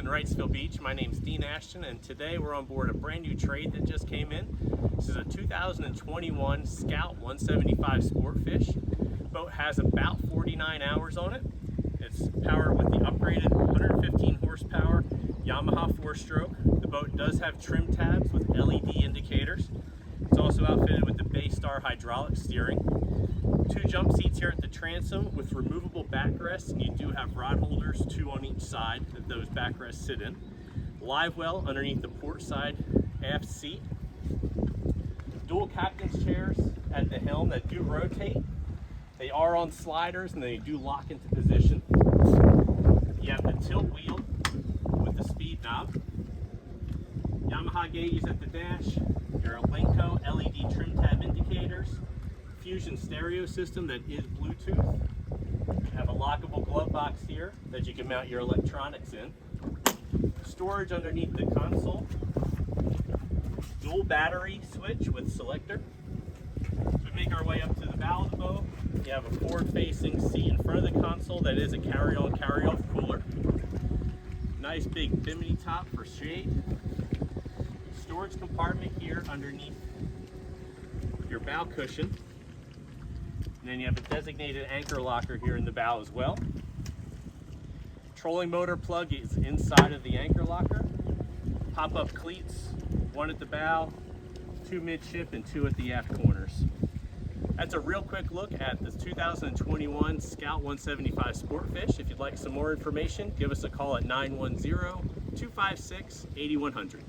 in Wrightsville Beach. My name's Dean Ashton, and today we're on board a brand new trade that just came in. This is a 2021 Scout 175 Sportfish. The boat has about 49 hours on it. It's powered with the upgraded 115 horsepower Yamaha 4-stroke. The boat does have trim tabs with LED indicators. It's also outfitted with the Baystar hydraulic steering. 2 jump seats here at the transom with removable backrests, and you do have rod holders, 2 on each side that those backrests sit in. Live well underneath the port side aft seat. Dual captain's chairs at the helm that do rotate. They are on sliders and they do lock into position. You have the tilt wheel with the speed knob. Yamaha gauges at the dash. Your Lenco LED trim tab indicators. Fusion stereo system that is Bluetooth. You have a lockable glove box here that you can mount your electronics in. Storage underneath the console. Dual battery switch with selector. As we make our way up to the bow of the boat, you have a forward-facing seat in front of the console that is a carry-on, carry-off cooler. Nice big Bimini top for shade. Storage compartment here underneath your bow cushion. And then you have a designated anchor locker here in the bow as well. Trolling motor plug is inside of the anchor locker. Pop-up cleats, 1 at the bow, 2 midship, and 2 at the aft corners. That's a real quick look at the 2021 Scout 175 Sportfish. If you'd like some more information, give us a call at 910-256-8100.